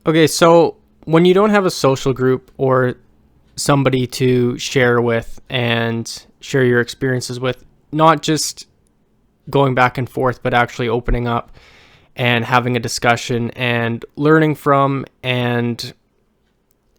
Okay, so when you don't have a social group or somebody to share with and share your experiences with, not just going back and forth, but actually opening up and having a discussion and learning from and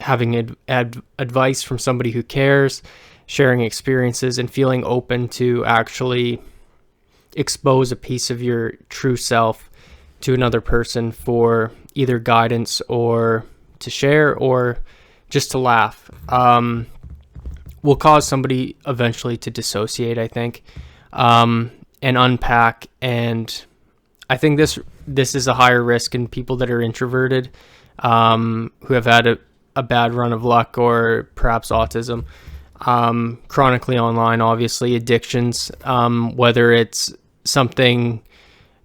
having advice from somebody who cares, sharing experiences and feeling open to actually expose a piece of your true self to another person for either guidance or to share or just to laugh, will cause somebody eventually to dissociate, I think, and unpack. And I think this is a higher risk in people that are introverted, who have had a bad run of luck, or perhaps autism, chronically online, obviously, addictions, whether it's something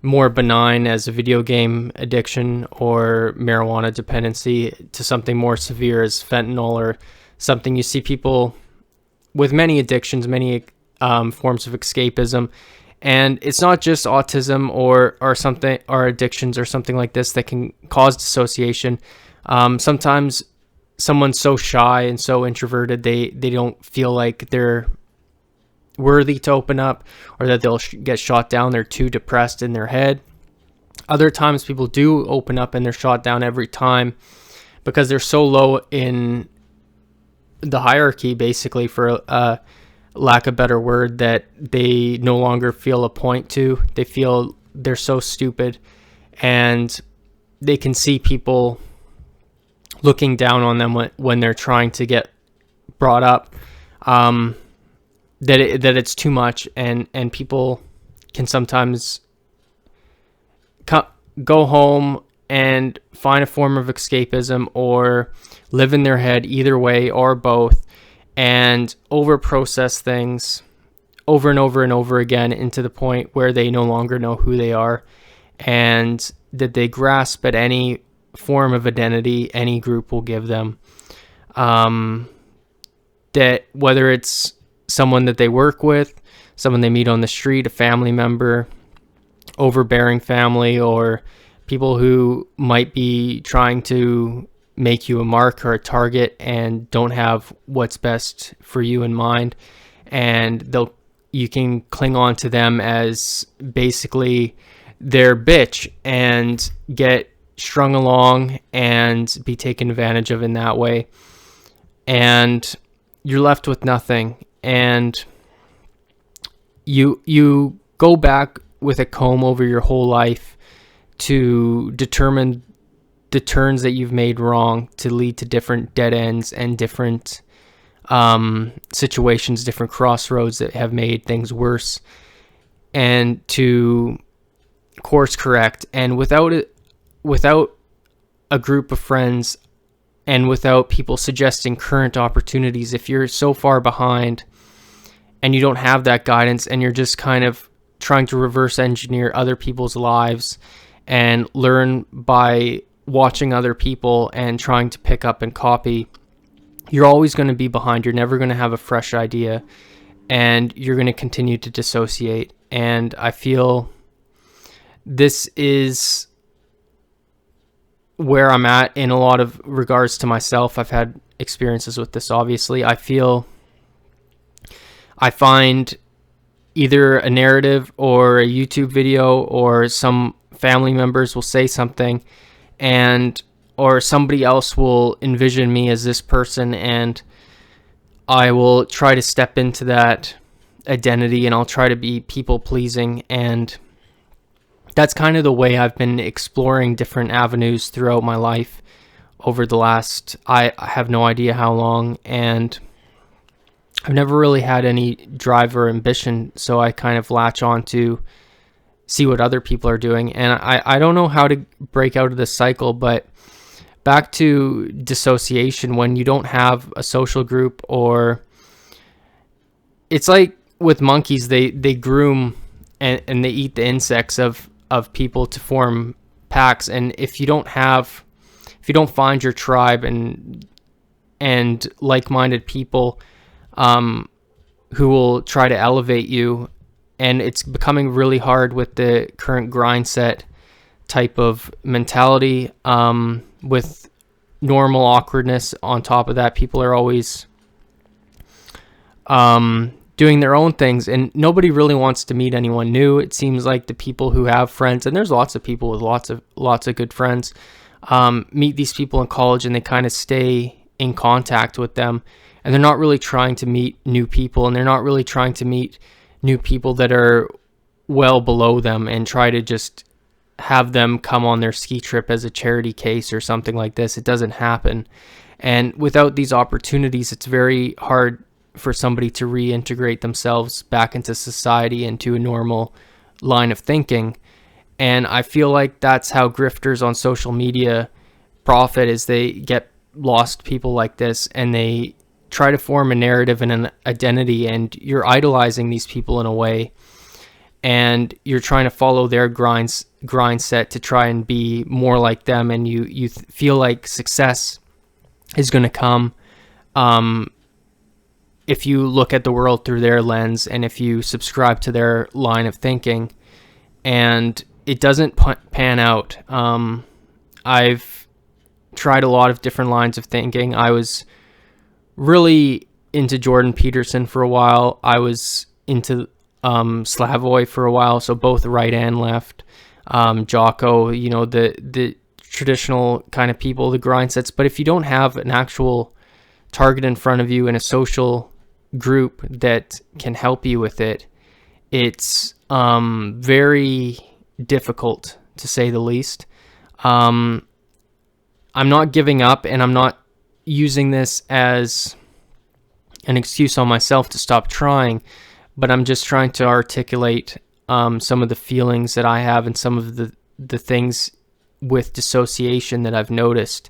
more benign as a video game addiction or marijuana dependency to something more severe as fentanyl, or something you see people with many addictions, many forms of escapism. And it's not just autism or something, or addictions or something like this that can cause dissociation. Sometimes someone's so shy and so introverted, they don't feel like they're worthy to open up, or that they'll get shot down. They're too depressed in their head. Other times people do open up and they're shot down every time because they're so low in the hierarchy, basically, for lack of a better word, that they no longer feel a point to. They feel they're so stupid, and they can see people looking down on them when they're trying to get brought up, that it's too much, and people can sometimes go home and find a form of escapism or live in their head, either way or both, and over process things over and over and over again, into the point where they no longer know who they are, and that they grasp at any form of identity any group will give them, that whether it's someone that they work with, someone they meet on the street, a family member, overbearing family, or people who might be trying to make you a mark or a target and don't have what's best for you in mind, and you can cling on to them as basically their bitch and get strung along and be taken advantage of in that way, and you're left with nothing. And you go back with a comb over your whole life to determine the turns that you've made wrong, to lead to different dead ends and different situations, different crossroads that have made things worse, and to course correct. And without a group of friends, and without people suggesting current opportunities, if you're so far behind and you don't have that guidance, and you're just kind of trying to reverse engineer other people's lives and learn by watching other people and trying to pick up and copy, you're always going to be behind. You're never going to have a fresh idea, and you're going to continue to dissociate. And I feel this is where I'm at in a lot of regards to myself. I've had experiences with this, obviously. I find either a narrative or a YouTube video, or some family members will say something, or somebody else will envision me as this person, and I will try to step into that identity, and I'll try to be people pleasing. And that's kind of the way I've been exploring different avenues throughout my life over the last, I have no idea how long, and I've never really had any drive or ambition, so I kind of latch on to see what other people are doing. And I don't know how to break out of this cycle, but back to dissociation, when you don't have a social group, or it's like with monkeys, they groom and they eat the insects of people to form packs. And if you don't find your tribe and like-minded people who will try to elevate you, and it's becoming really hard with the current grind set type of mentality, with normal awkwardness on top of that. People are always doing their own things, and nobody really wants to meet anyone new. It seems like the people who have friends, and there's lots of people with lots of good friends, meet these people in college, and they kind of stay in contact with them, and they're not really trying to meet new people, and they're not really trying to meet new people that are well below them and try to just have them come on their ski trip as a charity case or something like this. It doesn't happen. And without these opportunities, it's very hard for somebody to reintegrate themselves back into society, into a normal line of thinking. And I feel like that's how grifters on social media profit, is they get lost people like this, and they try to form a narrative and an identity, and you're idolizing these people in a way, and you're trying to follow their grind set to try and be more like them, and you feel like success is going to come if you look at the world through their lens, and if you subscribe to their line of thinking, and it doesn't pan out. I've tried a lot of different lines of thinking. I was really into Jordan Peterson for a while. I was into Slavoj for a while, so both right and left. Jocko, the traditional kind of people, the grind sets. But if you don't have an actual target in front of you and a social group that can help you with it, it's very difficult, to say the least. I'm not giving up, and I'm not using this as an excuse on myself to stop trying, but I'm just trying to articulate some of the feelings that I have, and some of the things with dissociation that I've noticed.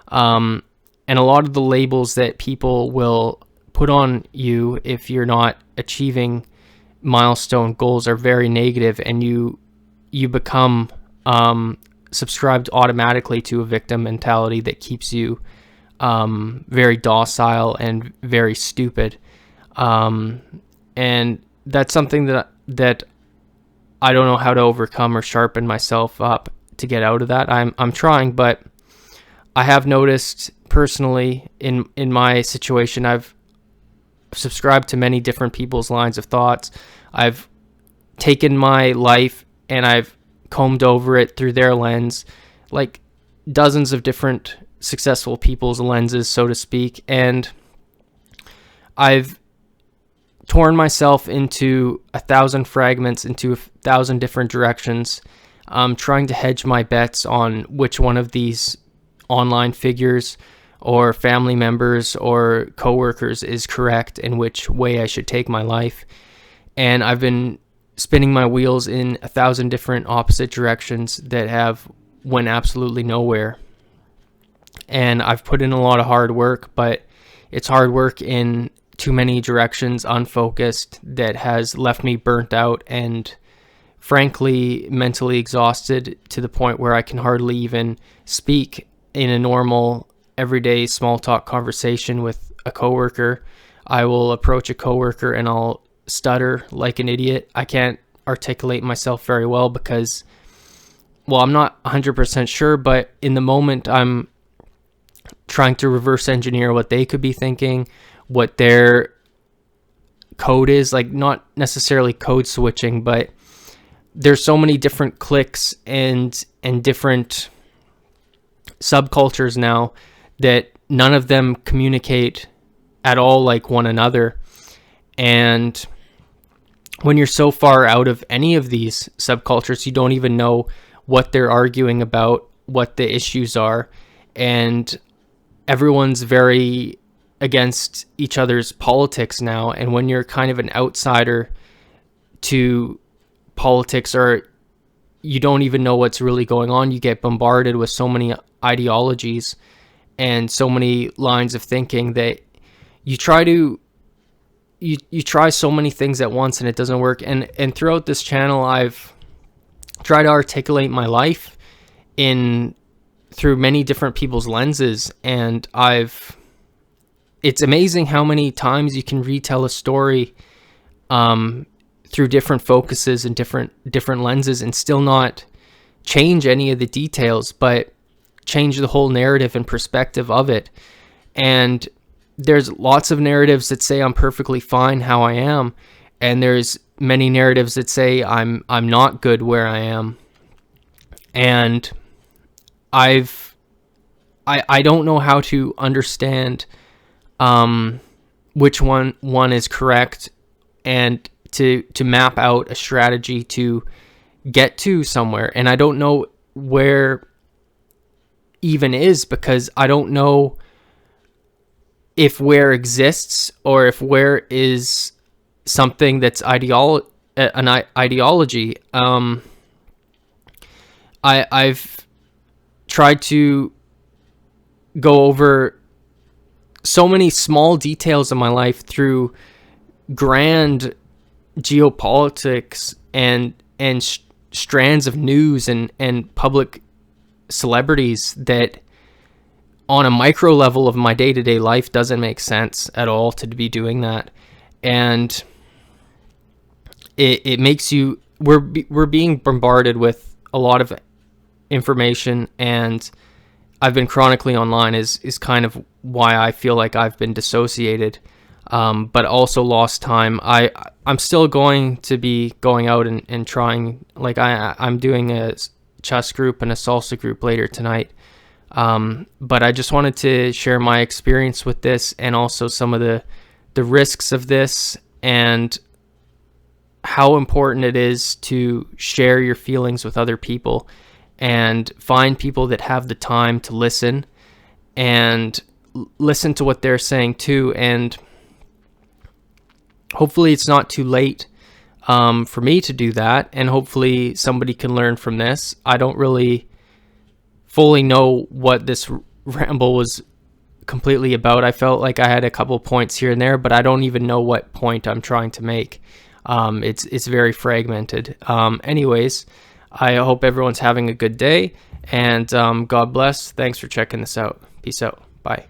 And a lot of the labels that people will put on you if you're not achieving milestone goals are very negative, and you become subscribed automatically to a victim mentality that keeps you very docile and very stupid. And that's something that I don't know how to overcome or sharpen myself up to get out of that. I'm trying, but I have noticed personally in my situation, I've subscribed to many different people's lines of thoughts. I've taken my life and I've combed over it through their lens, like dozens of different successful people's lenses, so to speak. And I've torn myself into 1,000 fragments, into 1,000 different directions, trying to hedge my bets on which one of these online figures or family members or coworkers is correct, and which way I should take my life. And I've been spinning my wheels in 1,000 different opposite directions that have went absolutely nowhere. And I've put in a lot of hard work, but it's hard work in too many directions, unfocused, that has left me burnt out and frankly mentally exhausted, to the point where I can hardly even speak in a normal everyday small talk conversation with a coworker. I will approach a coworker and I'll stutter like an idiot. I can't articulate myself very well because, well, I'm not 100% sure, but in the moment I'm trying to reverse engineer what they could be thinking, what their code is, like not necessarily code switching, but there's so many different cliques and different subcultures now that none of them communicate at all like one another. And when you're so far out of any of these subcultures, you don't even know what they're arguing about, what the issues are, and everyone's very against each other's politics now. And when you're kind of an outsider to politics, or you don't even know what's really going on, you get bombarded with so many ideologies and so many lines of thinking that you try so many things at once and it doesn't work. And throughout this channel, I've tried to articulate my life through many different people's lenses, and it's amazing how many times you can retell a story through different focuses and different lenses and still not change any of the details. But change the whole narrative and perspective of it. And there's lots of narratives that say I'm perfectly fine how I am, and there's many narratives that say I'm not good where I am. And I don't know how to understand which one is correct, and to map out a strategy to get to somewhere. And I don't know where even is, because I don't know if where exists or if where is something that's an ideology. I've tried to go over so many small details of my life through grand geopolitics and strands of news and public celebrities that on a micro level of my day-to-day life doesn't make sense at all to be doing that. And it makes you, we're being bombarded with a lot of information, and I've been chronically online is kind of why I feel like I've been dissociated, but also lost time. I'm still going to be going out and trying, like I'm doing a chess group and a salsa group later tonight. But I just wanted to share my experience with this, and also some of the risks of this, and how important it is to share your feelings with other people, and find people that have the time to listen and listen to what they're saying too. And hopefully it's not too late for me to do that, and hopefully somebody can learn from this. I don't really fully know what this ramble was completely about. I felt like I had a couple points here and there, but I don't even know what point I'm trying to make. It's very fragmented. Anyways, I hope everyone's having a good day, and God bless. Thanks for checking this out. Peace out. Bye.